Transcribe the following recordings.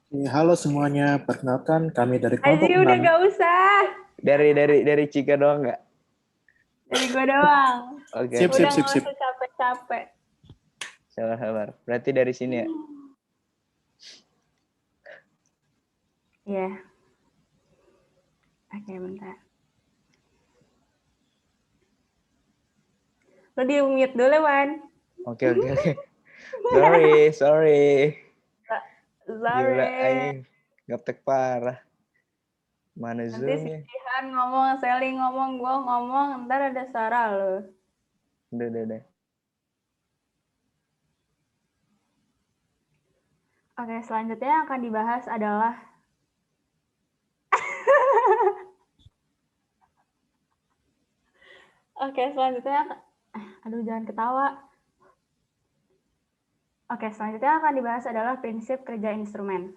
Halo semuanya, perkenalkan kami dari kelompok Aziz udah 6. gak usah. Dari Cika doang nggak? Dari gue doang. Oke, Sip, oke. sip, Udah sip, gak sip. usah capek-capek. Sabar. Berarti dari sini ya. Iya. Oke, bentar. Lo di-mute dulu, Wan. Oke. Sorry. Gila, Sorry. aing gaptek parah. Mana Nanti si zoomnya? Jihan ngomong, Sally ngomong, gue ngomong, ntar ada suara lo. Udah. Oke, selanjutnya yang akan dibahas adalah aduh jangan ketawa. Oke, selanjutnya akan dibahas adalah prinsip kerja instrumen.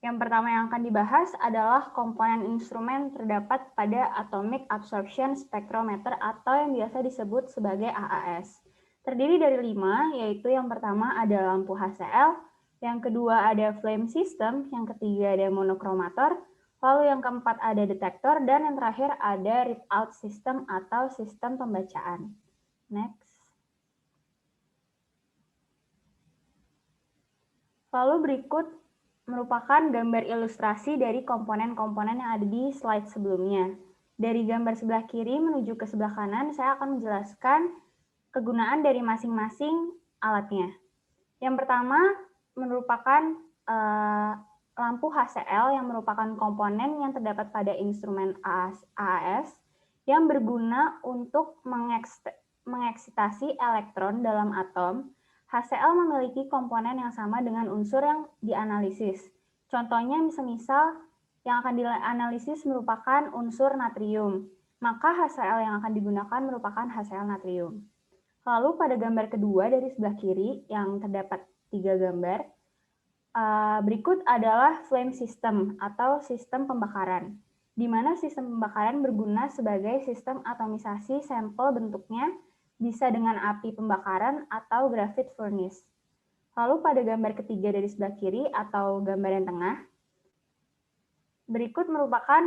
Yang pertama yang akan dibahas adalah komponen instrumen terdapat pada Atomic Absorption Spectrometer atau yang biasa disebut sebagai AAS. Terdiri dari 5, yaitu yang pertama ada lampu HCl, yang kedua ada flame system, yang ketiga ada monokromator, lalu yang keempat ada detektor, dan yang terakhir ada readout system atau sistem pembacaan. Next. Lalu berikut merupakan gambar ilustrasi dari komponen-komponen yang ada di slide sebelumnya. Dari gambar sebelah kiri menuju ke sebelah kanan, saya akan menjelaskan kegunaan dari masing-masing alatnya. Yang pertama merupakan lampu HCl yang merupakan komponen yang terdapat pada instrumen AAS yang berguna untuk mengeksitasi elektron dalam atom. HCl memiliki komponen yang sama dengan unsur yang dianalisis. Contohnya misal yang akan dianalisis merupakan unsur natrium, maka HCl yang akan digunakan merupakan HCl natrium. Lalu pada gambar kedua dari sebelah kiri yang terdapat 3 gambar, berikut adalah flame system atau sistem pembakaran, di mana sistem pembakaran berguna sebagai sistem atomisasi sampel bentuknya bisa dengan api pembakaran atau graphite furnace. Lalu pada gambar ketiga dari sebelah kiri atau gambar yang tengah, berikut merupakan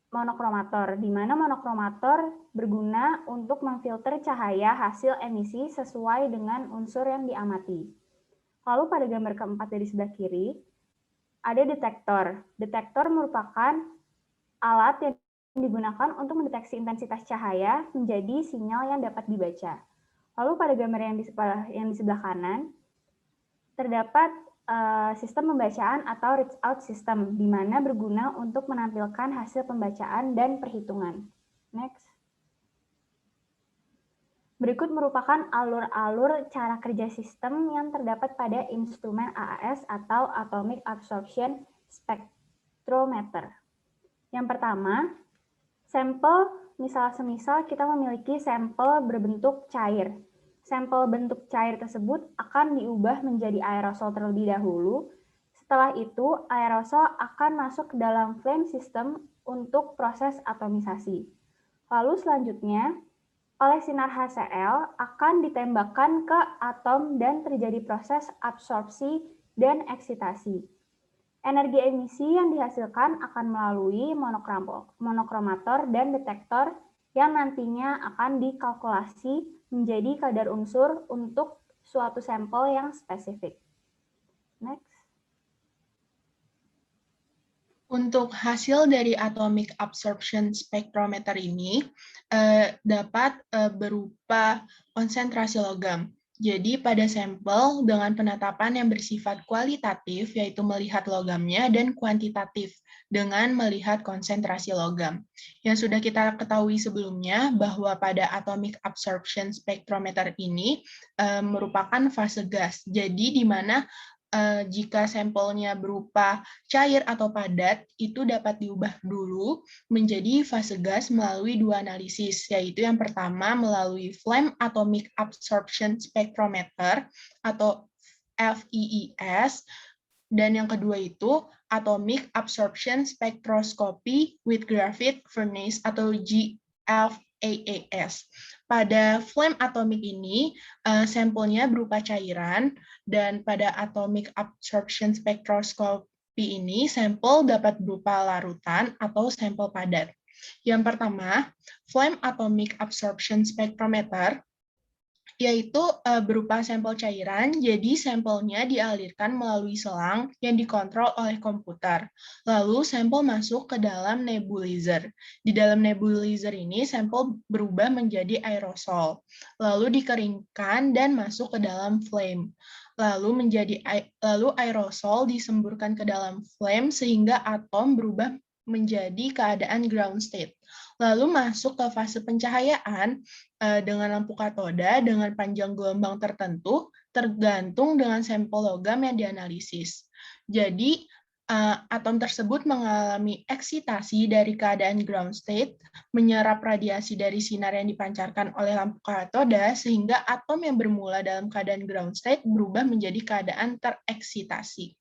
monokromator, di mana monokromator berguna untuk memfilter cahaya hasil emisi sesuai dengan unsur yang diamati. Lalu pada gambar keempat dari sebelah kiri, ada detektor. Detektor merupakan alat yang digunakan untuk mendeteksi intensitas cahaya menjadi sinyal yang dapat dibaca. Lalu pada gambar yang di sebelah kanan, terdapat sistem pembacaan atau readout system, di mana berguna untuk menampilkan hasil pembacaan dan perhitungan. Next. Berikut merupakan alur-alur cara kerja sistem yang terdapat pada instrumen AAS atau Atomic Absorption Spectrometer. Yang pertama, sampel semisal kita memiliki sampel berbentuk cair. Sampel bentuk cair tersebut akan diubah menjadi aerosol terlebih dahulu. Setelah itu, aerosol akan masuk ke dalam flame system untuk proses atomisasi. Lalu selanjutnya, oleh sinar HCl akan ditembakkan ke atom dan terjadi proses absorpsi dan eksitasi. Energi emisi yang dihasilkan akan melalui monokromator dan detektor yang nantinya akan dikalkulasi menjadi kadar unsur untuk suatu sampel yang spesifik. Next. Untuk hasil dari Atomic Absorption Spectrometer ini dapat berupa konsentrasi logam. Jadi pada sampel dengan penetapan yang bersifat kualitatif, yaitu melihat logamnya, dan kuantitatif dengan melihat konsentrasi logam. Yang sudah kita ketahui sebelumnya bahwa pada Atomic Absorption Spectrometer ini merupakan fase gas. Jadi di mana jika sampelnya berupa cair atau padat, itu dapat diubah dulu menjadi fase gas melalui 2 analisis, yaitu yang pertama melalui Flame Atomic Absorption Spectrometer atau FEES, dan yang kedua itu Atomic Absorption Spectroscopy with Graphite Furnace atau GFAAS. Pada flame atomic ini, sampelnya berupa cairan, dan pada atomic absorption ini, sampel dapat berupa larutan atau sampel padat. Yang pertama, Flame Atomic Absorption Spectrometer, yaitu berupa sampel cairan, jadi sampelnya dialirkan melalui selang yang dikontrol oleh komputer. Lalu sampel masuk ke dalam nebulizer. Di dalam nebulizer ini sampel berubah menjadi aerosol, lalu dikeringkan dan masuk ke dalam flame. Lalu aerosol disemburkan ke dalam flame sehingga atom berubah menjadi keadaan ground state. Lalu masuk ke fase pencahayaan dengan lampu katoda dengan panjang gelombang tertentu tergantung dengan sampel logam yang dianalisis. Jadi, atom tersebut mengalami eksitasi dari keadaan ground state, menyerap radiasi dari sinar yang dipancarkan oleh lampu katoda, sehingga atom yang bermula dalam keadaan ground state berubah menjadi keadaan tereksitasi.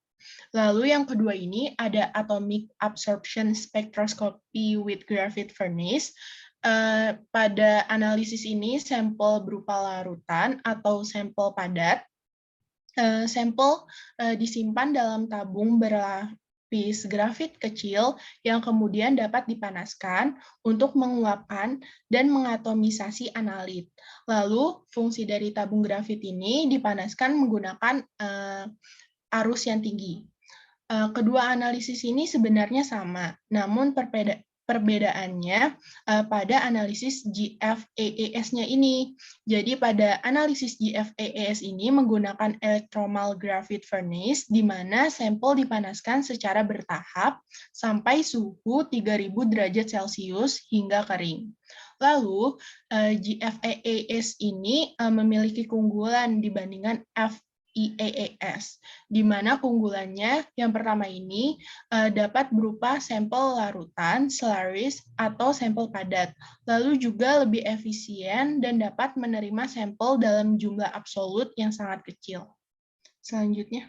Lalu yang kedua ini ada Atomic Absorption Spectroscopy with Graphite Furnace. Pada analisis ini sampel berupa larutan atau sampel padat. Sampel disimpan dalam tabung berlapis grafit kecil yang kemudian dapat dipanaskan untuk menguapkan dan mengatomisasi analit. Lalu fungsi dari tabung grafit ini dipanaskan menggunakan arus yang tinggi. Kedua analisis ini sebenarnya sama, namun perbedaannya pada analisis GFAES-nya ini. Jadi pada analisis GFAES ini menggunakan electromal graphite furnace, di mana sampel dipanaskan secara bertahap sampai suhu 3000 derajat Celcius hingga kering. Lalu GFAES ini memiliki keunggulan dibandingkan IAES, di mana keunggulannya yang pertama ini dapat berupa sampel larutan, slurries, atau sampel padat, lalu juga lebih efisien dan dapat menerima sampel dalam jumlah absolut yang sangat kecil. Selanjutnya.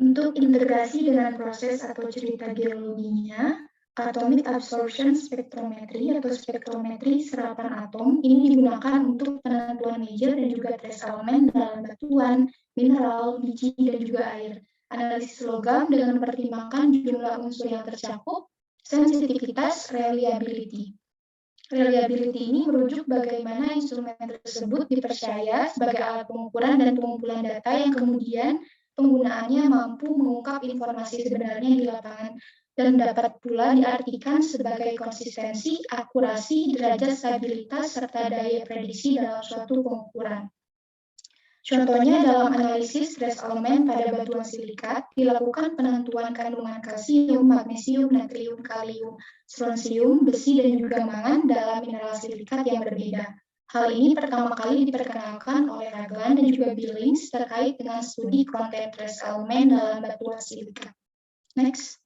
Untuk integrasi dengan proses atau cerita geologinya, Atomic Absorption Spectrometry atau spektrometri serapan atom ini digunakan untuk penentuan major dan juga trace elemen dalam batuan, mineral, biji, dan juga air. Analisis logam dengan mempertimbangkan jumlah unsur yang tercakup, sensitivitas, reliability. Reliability ini merujuk bagaimana instrumen tersebut dipercaya sebagai alat pengukuran dan pengumpulan data yang kemudian penggunaannya mampu mengungkap informasi sebenarnya di lapangan dan dapat pula diartikan sebagai konsistensi, akurasi, derajat stabilitas, serta daya prediksi dalam suatu pengukuran. Contohnya dalam analisis trace elemen pada batuan silikat, dilakukan penentuan kandungan kalsium, magnesium, natrium, kalium, strontium, besi, dan juga mangan dalam mineral silikat yang berbeda. Hal ini pertama kali diperkenalkan oleh Ragland dan juga Billings terkait dengan studi konten trace elemen dalam batuan silikat. Next.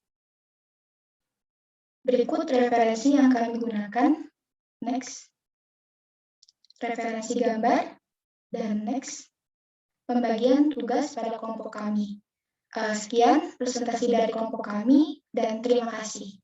Berikut referensi yang kami gunakan. Next. Referensi gambar. Dan next. Pembagian tugas pada kelompok kami. Sekian presentasi dari kelompok kami, dan terima kasih.